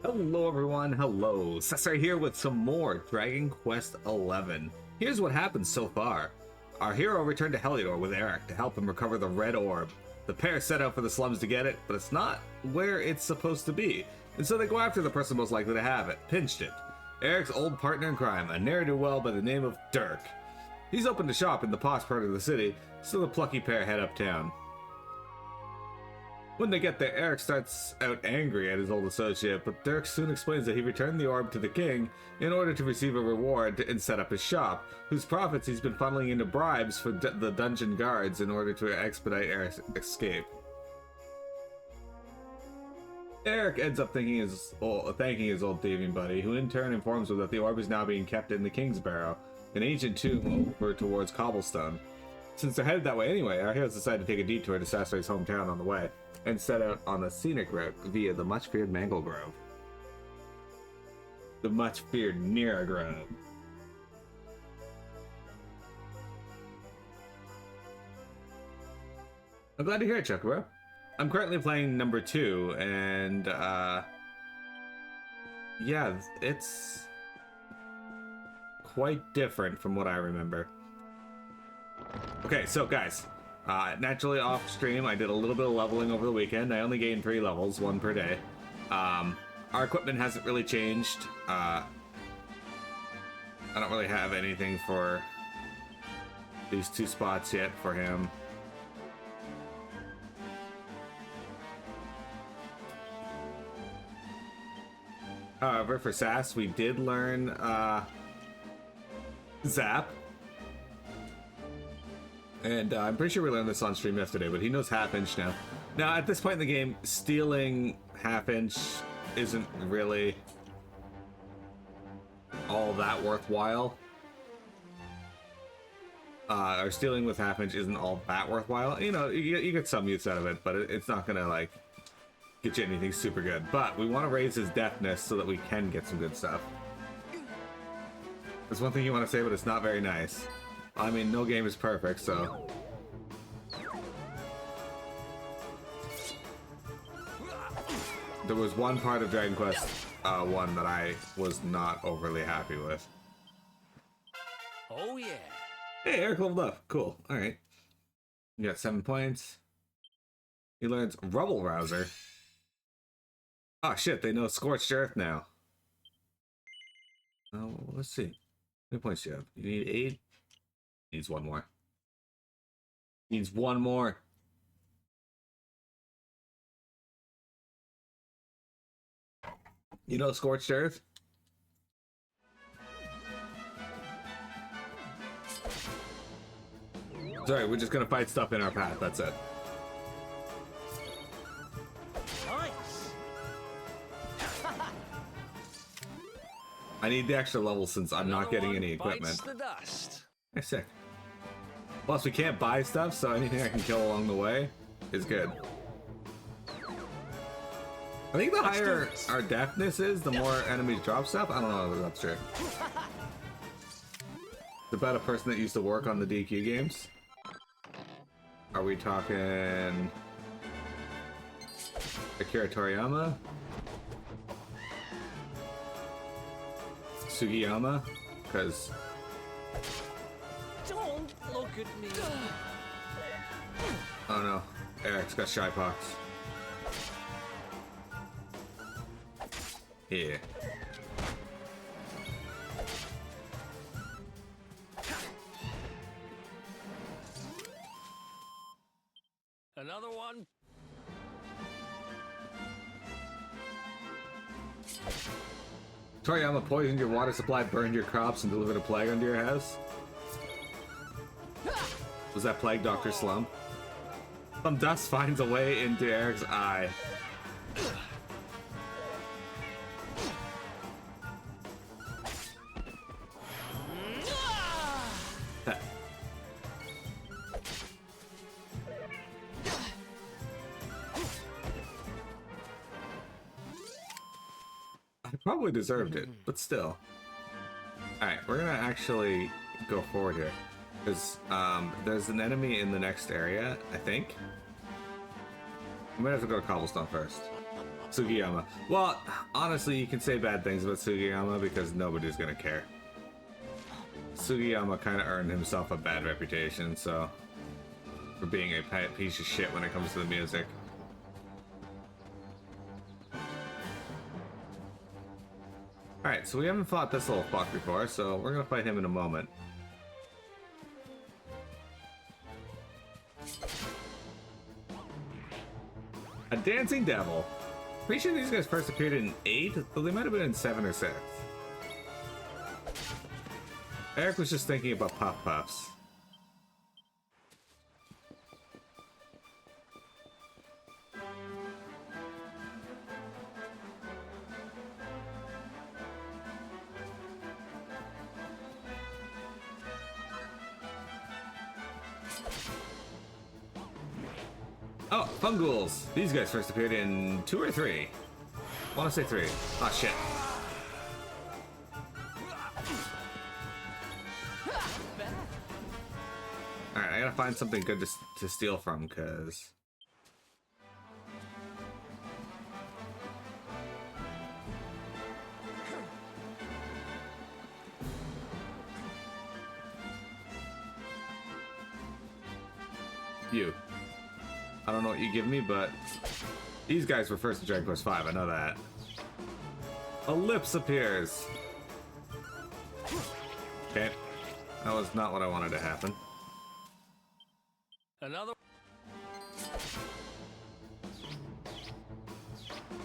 Hello everyone, hello. Cesar here with some more Dragon Quest XI. Here's what happened so far. Our hero returned to Helior with Eric to help him recover the Red Orb. The pair set out for the slums to get it, but it's not where it's supposed to be. And so they go after the person most likely to have it, Pinched It. Eric's old partner in crime, a ne'er-do-well by the name of Dirk. He's open to shop in the posh part of the city, so the plucky pair head uptown. When they get there, Eric starts out angry at his old associate, but Dirk soon explains that he returned the orb to the king in order to receive a reward and set up his shop, whose profits he's been funneling into bribes for the dungeon guards in order to expedite Eric's escape. Eric ends up thanking his old thieving buddy, who in turn informs him that the orb is now being kept in the King's Barrow, an ancient tomb over towards Cobblestone. Since they're headed that way anyway, our heroes decide to take a detour to Sassuai's hometown on the way, and set out on the scenic route via the much-feared Manglegrove. The much-feared Grove. I'm glad to hear it, Chocobro. I'm currently playing number 2, and, yeah, it's quite different from what I remember. Okay, so guys, naturally off stream, I did a little bit of leveling over the weekend. I only gained 3 levels, 1 per day. Our equipment hasn't really changed. I don't really have anything for these 2 spots yet for him. However, for Sass, we did learn Zap. And I'm pretty sure we learned this on stream yesterday, but he knows half inch now. Now, at this point in the game, stealing half inch isn't really all that worthwhile. Or stealing with half inch isn't all that worthwhile. You know, you get some use out of it, but it's not gonna, like, get you anything super good. But we want to raise his deftness so that we can get some good stuff. There's one thing you want to say, but it's not very nice. I mean, no game is perfect, so... There was one part of Dragon Quest 1 that I was not overly happy with. Oh, yeah. Hey, Eric leveled up. Cool. Alright. You got 7 points. He learns Rubble Rouser. Oh, shit, they know Scorched Earth now. Oh, let's see. How many points do you have? You need 8? Needs 1 more. Needs 1 more. You know Scorched Earth? Sorry, we're just gonna fight stuff in our path, that's it. Nice. I need the extra level since I'm not getting any equipment. The dust. Hey, sick. Plus, we can't buy stuff, so anything I can kill along the way is good. I think the higher our deftness is, the more enemies drop stuff. I don't know if that's true. It's about a person that used to work on the DQ games. Are we talking Akira Toriyama? Sugiyama? Because... Don't look at me. Oh no, Eric's got shy pox. Yeah. Another one. Toriyama poisoned your water supply, burned your crops, and delivered a plague under your house? Was that plague Dr. Slump? Some dust finds a way into Eric's eye. I probably deserved it, but still. Alright, we're gonna actually go forward here. Because there's an enemy in the next area, I think. We might have to go to Cobblestone first. Sugiyama. Well, honestly, you can say bad things about Sugiyama because nobody's gonna care. Sugiyama kind of earned himself a bad reputation, so for being a piece of shit when it comes to the music. Alright, so we haven't fought this little fuck before, so we're gonna fight him in a moment. A dancing devil. Pretty sure these guys first appeared in 8, though they might have been in 7 or 6. Eric was just thinking about Puff Puffs. Oh, Fungools! These guys first appeared in 2 or 3. I want to say 3. Oh shit. Alright, I gotta find something good to steal from, cause... You. I don't know what you give me, but these guys were first in Dragon Quest V, I know that. Ellipse appears! Okay. That was not what I wanted to happen. Another.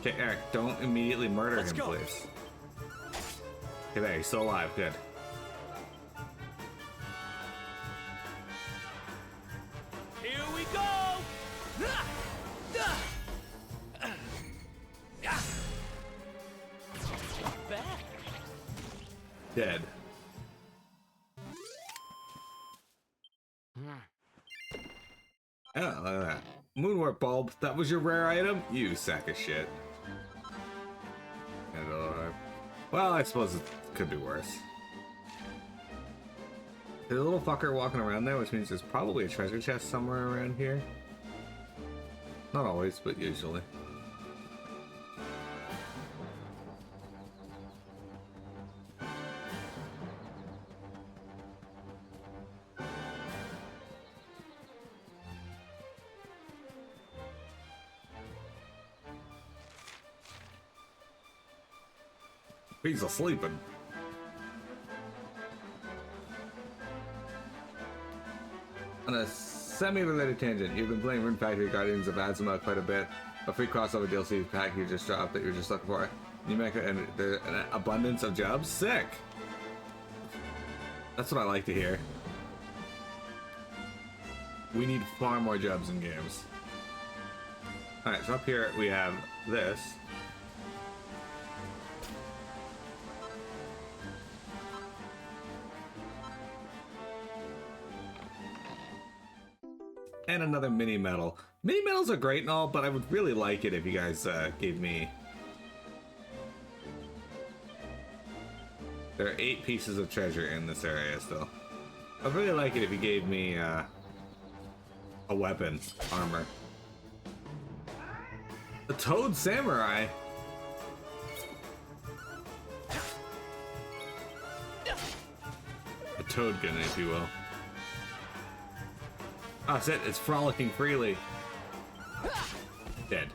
Okay, Eric, don't immediately murder Let's him, go. please. Okay, there, he's still alive, good. Here we go. Back. Dead. Oh, look at that. Moonwarp bulb, that was your rare item? You sack of shit. And, well, I suppose it could be worse. There's a little fucker walking around there, which means there's probably a treasure chest somewhere around here. Not always, but usually. He's a-sleeping. On a semi-related tangent, you've been playing Rune Factory Guardians of Azuma quite a bit. A free crossover DLC pack you just dropped that you were just looking for. You make an abundance of jobs? Sick! That's what I like to hear. We need far more jobs in games. Alright, so up here we have this. And another mini medal. Mini medals are great and all, but I would really like it if you guys gave me... There are 8 pieces of treasure in this area still. I'd really like it if you gave me a weapon, armor. The Toad Samurai! A Toad gun, if you will. Oh, that's it. It's frolicking freely. Dead.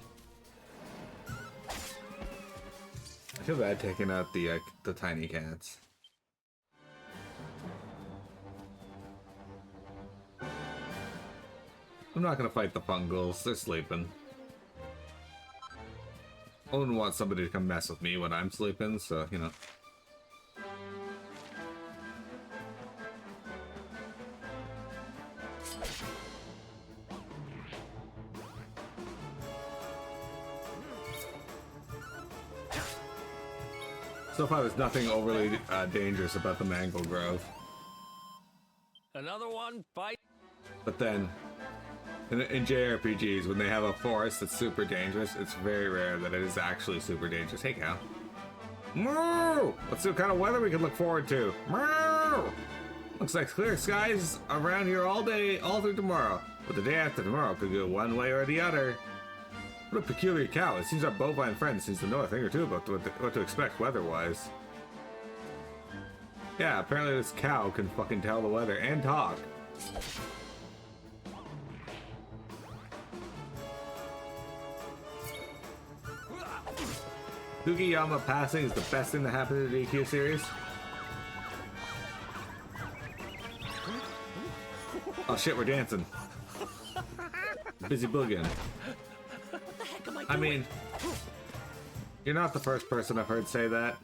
I feel bad taking out the tiny cats. I'm not gonna fight the Fungools. They're sleeping. I wouldn't want somebody to come mess with me when I'm sleeping, so, you know. So far, there's nothing overly dangerous about the Manglegrove. Another one. Bite. But then, in JRPGs, when they have a forest that's super dangerous, it's very rare that it is actually super dangerous. Hey, cow. Moo! Let's see what kind of weather we can look forward to. Moo! Looks like clear skies around here all day, all through tomorrow. But the day after tomorrow could go one way or the other. What a peculiar cow. It seems our bovine friend since the north. Thing or two about what to expect weather-wise. Yeah, apparently this cow can fucking tell the weather and talk. Sugiyama passing is the best thing that happened to the DQ series. Oh shit, we're dancing. Busy boogieing. What the heck am I doing? I mean, you're not the first person I've heard say that.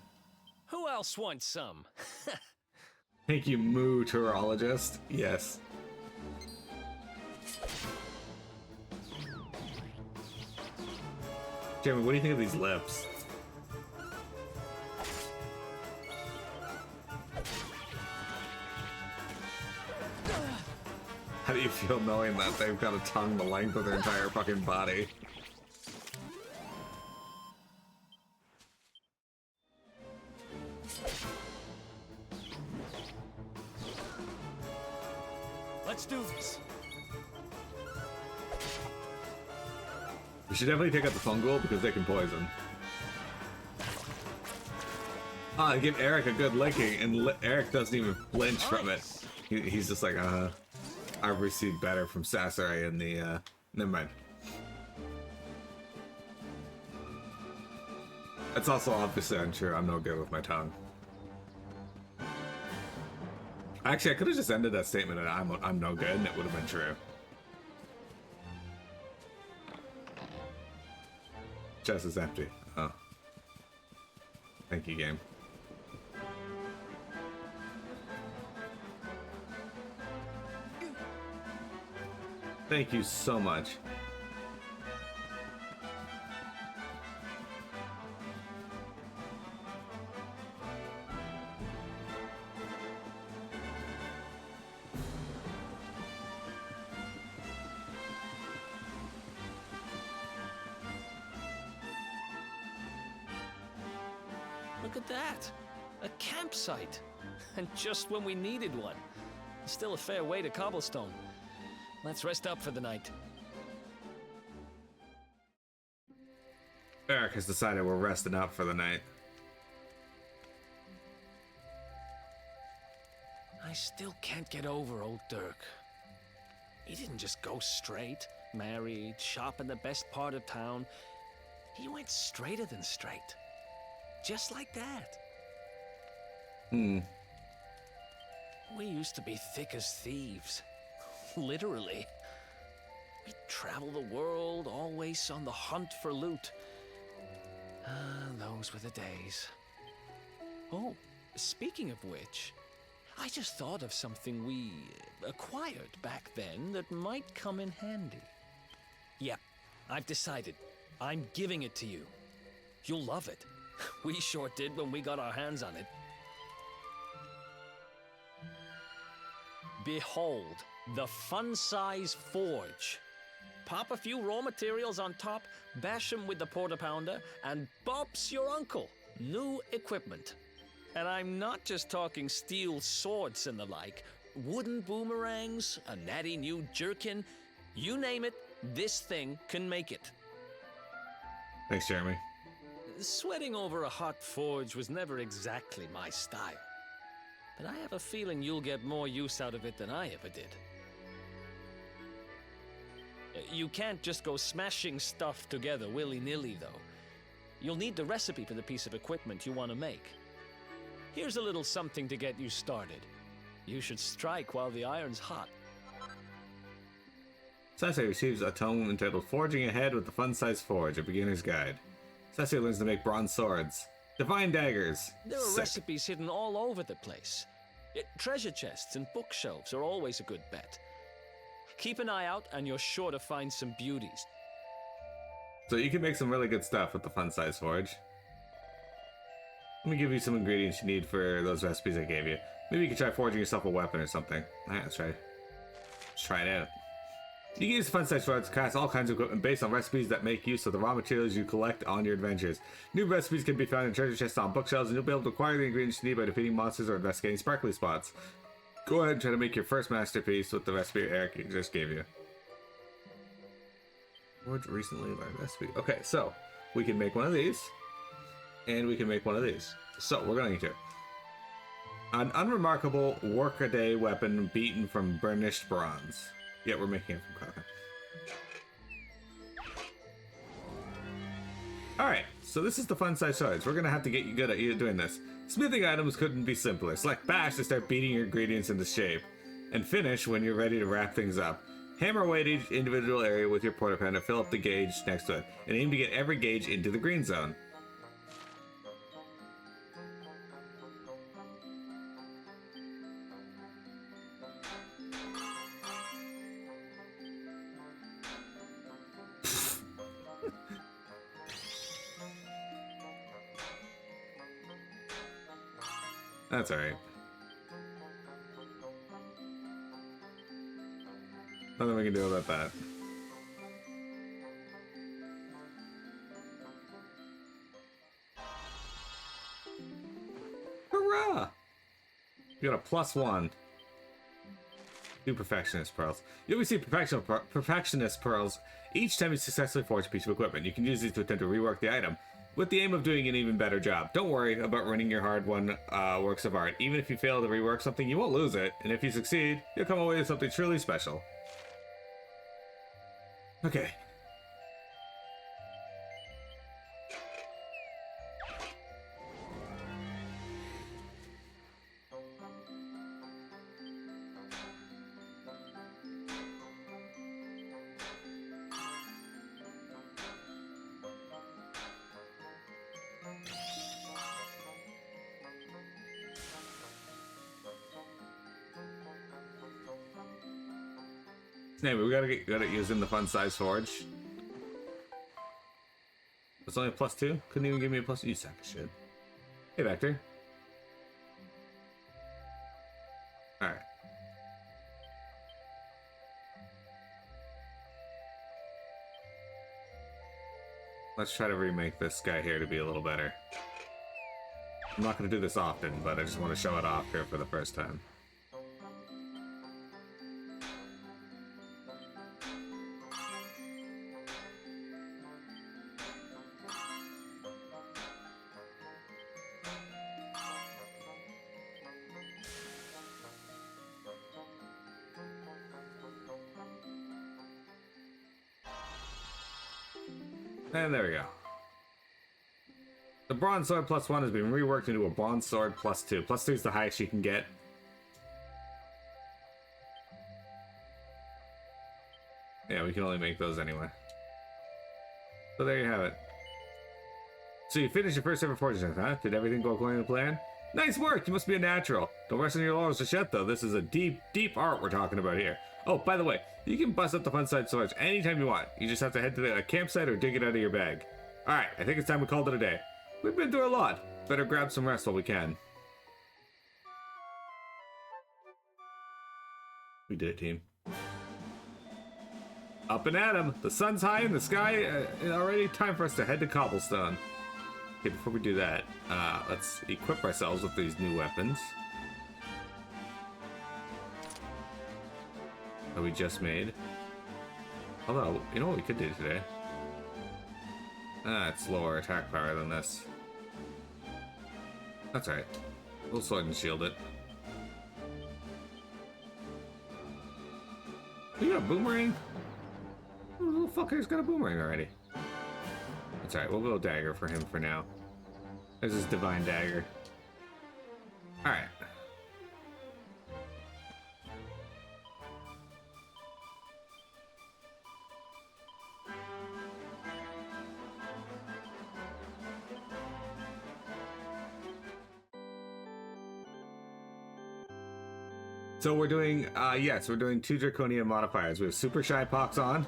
Who else wants some? Thank you, moo tourologist. Yes. Jeremy, what do you think of these lips? How do you feel knowing that they've got a tongue the length of their entire fucking body? Let's do this. We should definitely take out the fungal because they can poison. Ah, give Eric a good licking, and Eric doesn't even flinch from it. He's just like, I've received better from Sasori in the, never mind. It's also obviously untrue. I'm no good with my tongue. Actually, I could have just ended that statement and I'm no good, and it would have been true. Chest is empty. Oh. Thank you, game. Thank you so much. Look at that. A campsite. And just when we needed one. Still a fair way to cobblestone. Let's rest up for the night. Eric has decided we're resting up for the night. I still can't get over old Dirk. He didn't just go straight, married, shop in the best part of town. He went straighter than straight. Just like that. Hmm. We used to be thick as thieves. Literally. We'd travel the world, always on the hunt for loot. Those were the days. Oh, speaking of which, I just thought of something we acquired back then that might come in handy. Yeah, I've decided. I'm giving it to you. You'll love it. We sure did when we got our hands on it. Behold, the fun-size forge. Pop a few raw materials on top, bash 'em with the porta-pounder, and bop's your uncle. New equipment. And I'm not just talking steel swords and the like. Wooden boomerangs, a natty new jerkin. You name it, this thing can make it. Thanks, Jeremy. Sweating over a hot forge was never exactly my style. But I have a feeling you'll get more use out of it than I ever did. You can't just go smashing stuff together willy-nilly, though. You'll need the recipe for the piece of equipment you want to make. Here's a little something to get you started. You should strike while the iron's hot. Sasori receives a tome entitled Forging Ahead with the Fun-Size Forge, a beginner's guide. Sasori learns to make bronze swords. Divine daggers. There are Sick. recipes hidden all over the place. Treasure chests and bookshelves are always a good bet. Keep an eye out and you're sure to find some beauties. So you can make some really good stuff with the Fun-Size Forge. Let me give you some ingredients you need for those recipes I gave you. Maybe you can try forging yourself a weapon or something. Alright, let's try it out. You can use the Fun-Size Forge to craft all kinds of equipment based on recipes that make use of the raw materials you collect on your adventures. New recipes can be found in treasure chests on bookshelves, and you'll be able to acquire the ingredients you need by defeating monsters or investigating sparkly spots. Go ahead and try to make your first masterpiece with the recipe Eric just gave you. Forge recently learned recipe. Okay, so we can make one of these, and we can make one of these. So we're going to an unremarkable workaday weapon beaten from burnished bronze. Yeah, we're making it from copper. Alright, so this is the fun size swords. We're gonna have to get you good at doing this. Smithing items couldn't be simpler. Select bash to start beating your ingredients into shape, and finish when you're ready to wrap things up. Hammer away at each individual area with your porta pan to fill up the gauge next to it, and aim to get every gauge into the green zone. That's alright. Nothing we can do about that. Hurrah! You got a +1. 2 perfectionist pearls. You always see perfectionist pearls each time you successfully forge a piece of equipment. You can use these to attempt to rework the item, with the aim of doing an even better job. Don't worry about ruining your hard-won works of art. Even if you fail to rework something, you won't lose it. And if you succeed, you'll come away with something truly special. Okay. Anyway, we gotta get good at using the fun size forge. It's only a +2? Couldn't even give me a +2. You sack of shit. Hey, Vector. Alright. Let's try to remake this guy here to be a little better. I'm not gonna do this often, but I just want to show it off here for the first time. And there we go. The bronze sword +1 has been reworked into a bronze sword +2. +2 is the highest you can get. Yeah, we can only make those anyway. So there you have it. So you finished your first ever forge attempt, huh? Did everything go according to plan? Nice work! You must be a natural. Don't rest on your laurels just yet, though. This is a deep, deep art we're talking about here. Oh, by the way, you can bust up the fun side swords anytime you want. You just have to head to the campsite or dig it out of your bag. Alright, I think it's time we called it a day. We've been through a lot. Better grab some rest while we can. We did it, team. Up and at 'em. The sun's high in the sky already. Time for us to head to Cobblestone. Okay, before we do that, let's equip ourselves with these new weapons that we just made. Although, you know what we could do today? It's lower attack power than this. That's right. We'll sword and shield it. We got a boomerang? Oh, the little fucker's got a boomerang already. That's alright, we'll go dagger for him for now. There's his divine dagger. Alright. So we're doing, yes, we're doing 2 Draconian modifiers. We have Super Shy Pox on,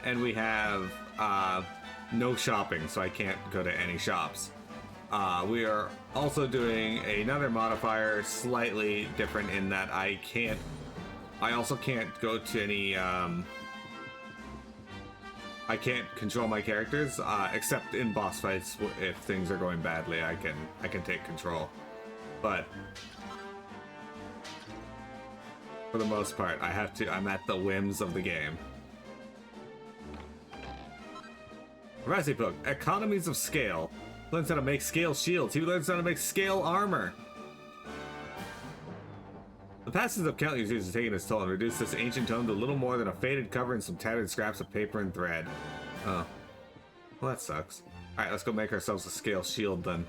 and we have no shopping, so I can't go to any shops. We are also doing another modifier, slightly different in that I also can't go to any, I can't control my characters, except in boss fights. If things are going badly, I can take control. But for the most part, I'm at the whims of the game. Recipe book. Economies of scale. Learns how to make scale shields. He learns how to make scale armor. The passage of countless years has taken its toll and reduced this ancient tome to little more than a faded cover and some tattered scraps of paper and thread. Oh. Well, that sucks. Alright, let's go make ourselves a scale shield then.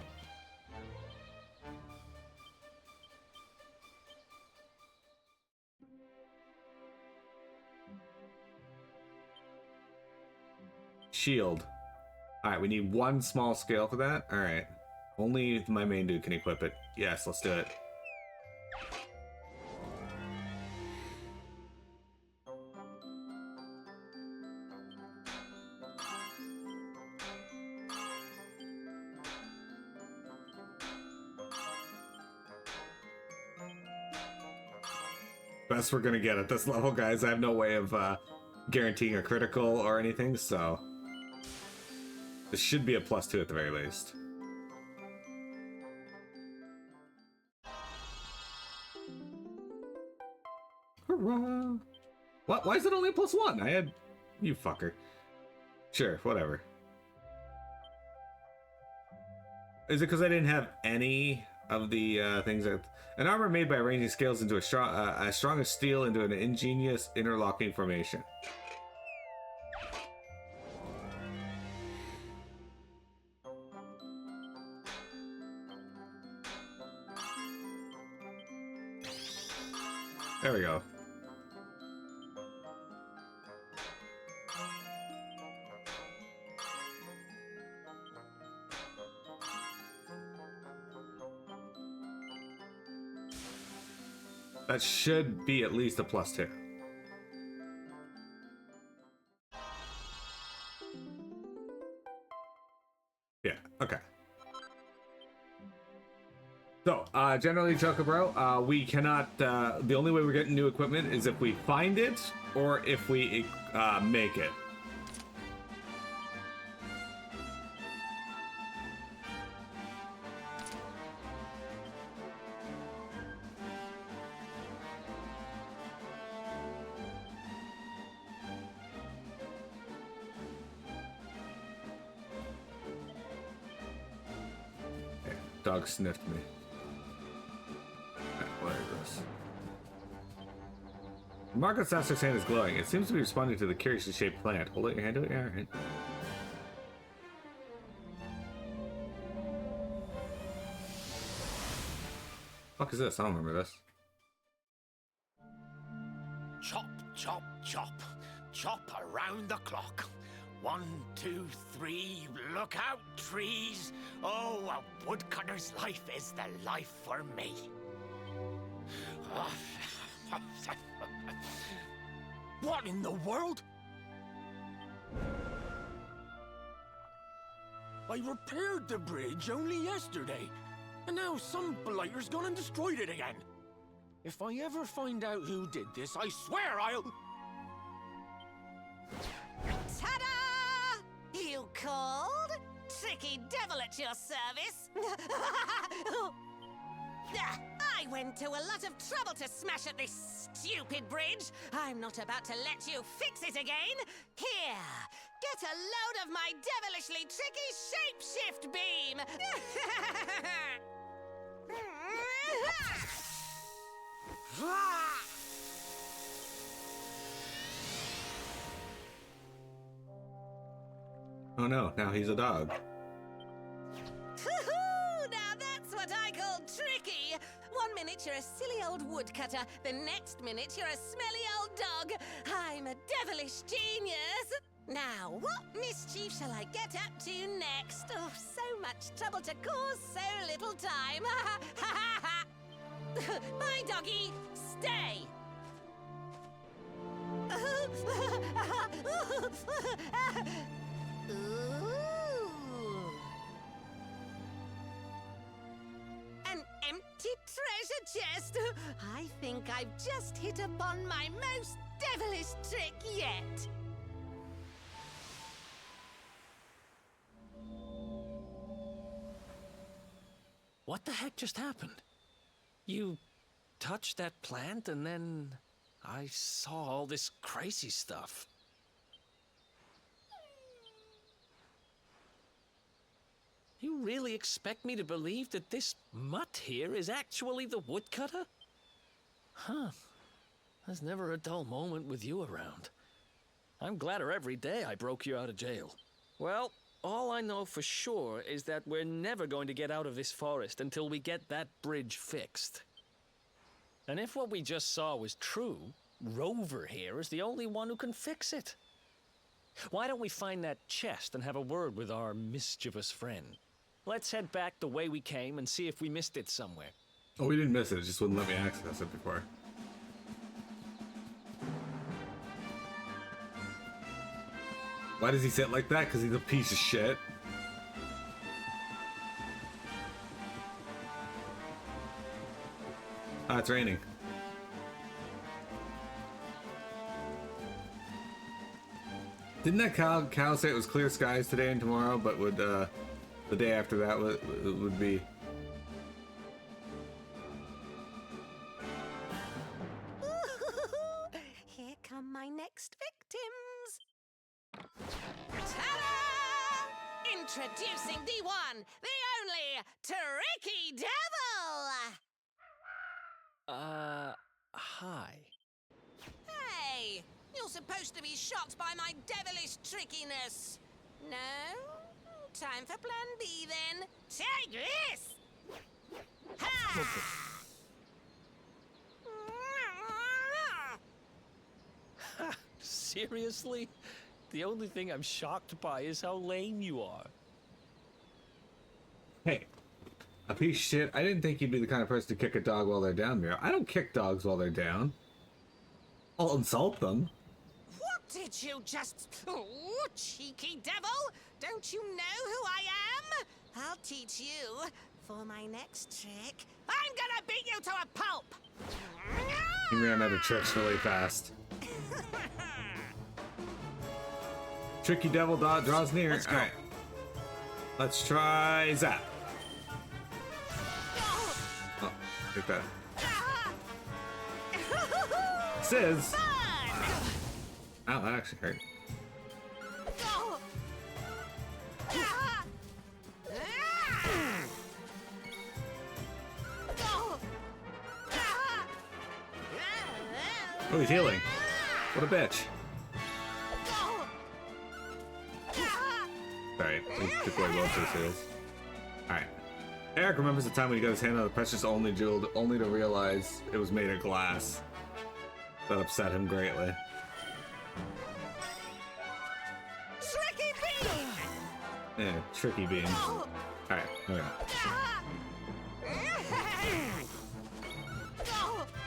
Shield. Alright, we need one small scale for that. Alright. Only my main dude can equip it. Yes, let's do it. Best we're gonna get at this level, guys. I have no way of guaranteeing a critical or anything, so this should be a +2 at the very least. Hurrah! What? Why is it only a +1? I had... You fucker. Sure, whatever. Is it because I didn't have any of the things that... An armor made by arranging scales into a strong as steel into an ingenious interlocking formation. There we go. That should be at least a +2. Yeah, okay. So, generally, Chocobro, we cannot, the only way we're getting new equipment is if we find it, or if we, make it. Dog sniffed me. What is this? Margaret's Master's hand is glowing. It seems to be responding to the curiously shaped plant. Hold it your hand to it. Yeah, alright. Fuck is this? I don't remember this. Chop, chop, chop. Chop around the clock. 1, 2, 3, look out, trees. Oh, a woodcutter's life is the life for me. What in the world? I repaired the bridge only yesterday, and now some blighter's gone and destroyed it again. If I ever find out who did this, I swear I'll... Ta-da! You called? Tricky devil at your service. I went to a lot of trouble to smash at this stupid bridge. I'm not about to let you fix it again. Here, get a load of my devilishly tricky shapeshift beam. Oh no, now he's a dog. Now that's what I call tricky. One minute you're a silly old woodcutter, the next minute you're a smelly old dog. I'm a devilish genius. Now, what mischief shall I get up to next? Oh, so much trouble to cause so little time. Bye, doggy. Stay. Ooh. An empty treasure chest. I think I've just hit upon my most devilish trick yet. What the heck just happened? You touched that plant and then I saw all this crazy stuff. You really expect me to believe that this mutt here is actually the woodcutter? Huh. There's never a dull moment with you around. I'm gladder every day I broke you out of jail. Well, all I know for sure is that we're never going to get out of this forest until we get that bridge fixed. And if what we just saw was true, Rover here is the only one who can fix it. Why don't we find that chest and have a word with our mischievous friend? Let's head back the way we came and see if we missed it somewhere. Oh, we didn't miss it. It just wouldn't let me access it before. Why does he sit like that? Because he's a piece of shit. Ah, it's raining. Didn't that cow say it was clear skies today and tomorrow, but would the day after that would be? Here come my next victims. Ta-da! Introducing the one, the only, Tricky Devil! Hi. Hey, you're supposed to be shocked by my devilish trickiness. No? Time for plan B then. Take this! Ha! Seriously? The only thing I'm shocked by is how lame you are. Hey, a piece of shit. I didn't think you'd be the kind of person to kick a dog while they're down, Mira. I don't kick dogs while they're down. I'll insult them. What did you just... Oh, cheeky devil! Don't you know who I am? I'll teach you. For my next trick, I'm gonna beat you to a pulp! He ran out of tricks really fast. Tricky Devil draws near. Let's go. All right. Let's try Zap. Oh, take that. Sizz. Ow, that actually hurt. Oh, he's healing. What a bitch. Sorry, he took away both of his. Alright. Eric remembers the time when he got his hand on the precious only jewel, only to realize it was made of glass. That upset him greatly. Tricky beam! Yeah, tricky beam. Alright, okay.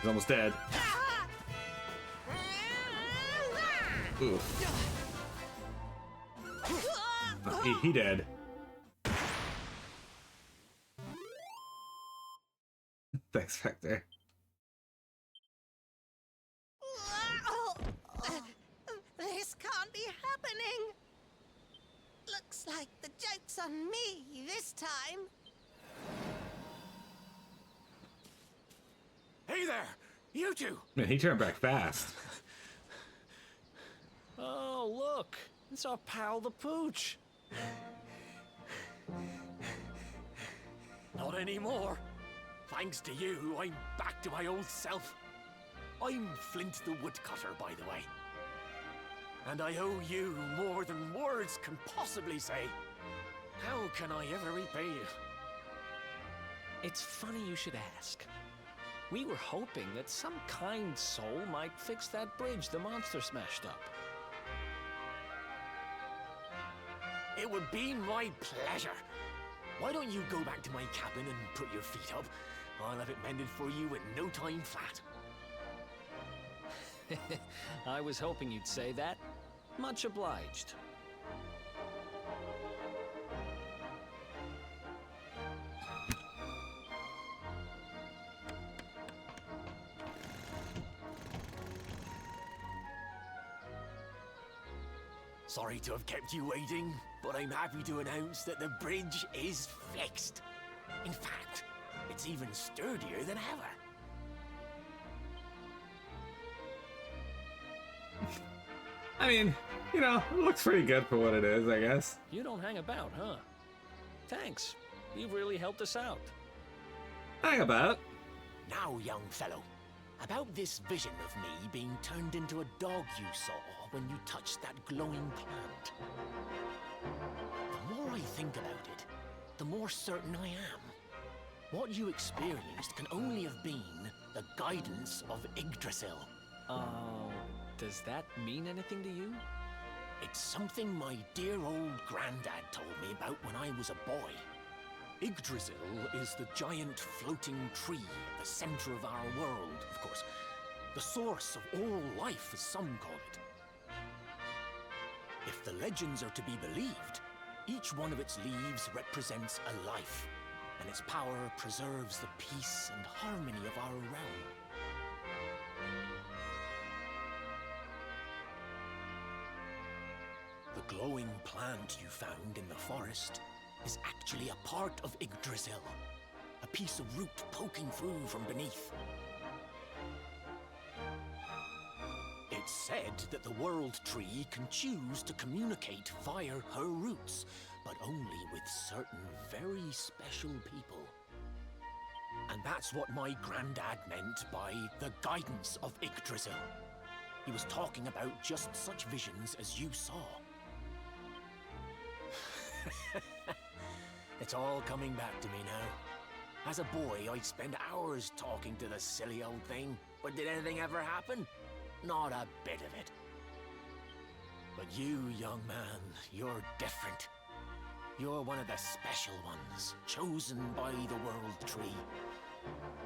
He's almost dead. Oof. Oh, he dead. Thanks, Vector. This can't be happening. Looks like the joke's on me this time. Hey there, you two. Man, he turned back fast. Oh, look. It's our pal the Pooch. Not anymore. Thanks to you, I'm back to my old self. I'm Flint the Woodcutter, by the way. And I owe you more than words can possibly say. How can I ever repay you? It's funny you should ask. We were hoping that some kind soul might fix that bridge the monster smashed up. It would be my pleasure. Why don't you go back to my cabin and put your feet up? I'll have it mended for you in no time flat. I was hoping you'd say that. Much obliged. Sorry to have kept you waiting, but I'm happy to announce that the bridge is fixed. In fact, it's even sturdier than ever. I mean, you know, it looks pretty good for what it is, I guess. You don't hang about, huh? Thanks. You've really helped us out. Hang about. Now, young fellow, about this vision of me being turned into a dog you saw when you touched that glowing plant. The more I think about it, the more certain I am. What you experienced can only have been the guidance of Yggdrasil. Does that mean anything to you? It's something my dear old granddad told me about when I was a boy. Yggdrasil is the giant floating tree at the center of our world, of course. The source of all life, as some call it. If the legends are to be believed, each one of its leaves represents a life, and its power preserves the peace and harmony of our realm. The glowing plant you found in the forest is actually a part of Yggdrasil, a piece of root poking through from beneath. It's said that the World Tree can choose to communicate via her roots, but only with certain very special people. And that's what my granddad meant by the guidance of Yggdrasil. He was talking about just such visions as you saw. It's all coming back to me now. As a boy, I'd spend hours talking to the silly old thing, but did anything ever happen? Not a bit of it. But you, young man, you're different. You're one of the special ones, chosen by the World Tree.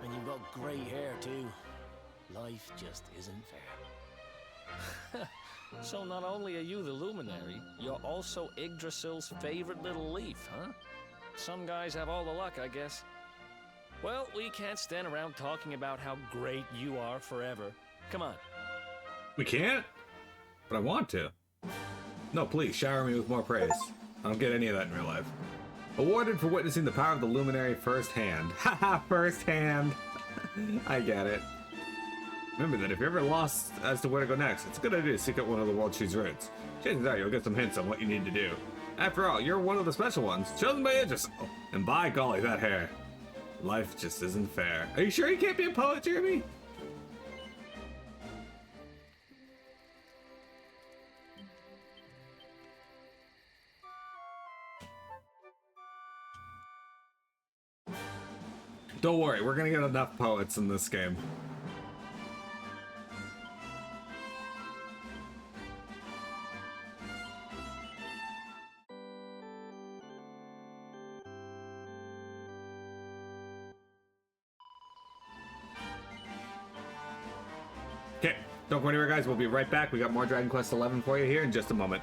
And you've got grey hair, too. Life just isn't fair. So not only are you the luminary, you're also Yggdrasil's favorite little leaf, huh? Some guys have all the luck, I guess. Well, we can't stand around talking about how great you are forever. Come on. We can't? But I want to. No, please, shower me with more praise. I don't get any of that in real life. Awarded for witnessing the power of the Luminary firsthand. Haha, firsthand! I get it. Remember that if you're ever lost as to where to go next, it's a good idea to seek out one of the World Tree's roots. Chances are you'll get some hints on what you need to do. After all, you're one of the special ones, chosen by Yggdrasil. And by golly, that hair. Life just isn't fair. Are you sure you can't be a poet, Jeremy? Don't worry, we're gonna get enough poets in this game. Okay, don't go anywhere, guys. We'll be right back. We got more Dragon Quest XI for you here in just a moment.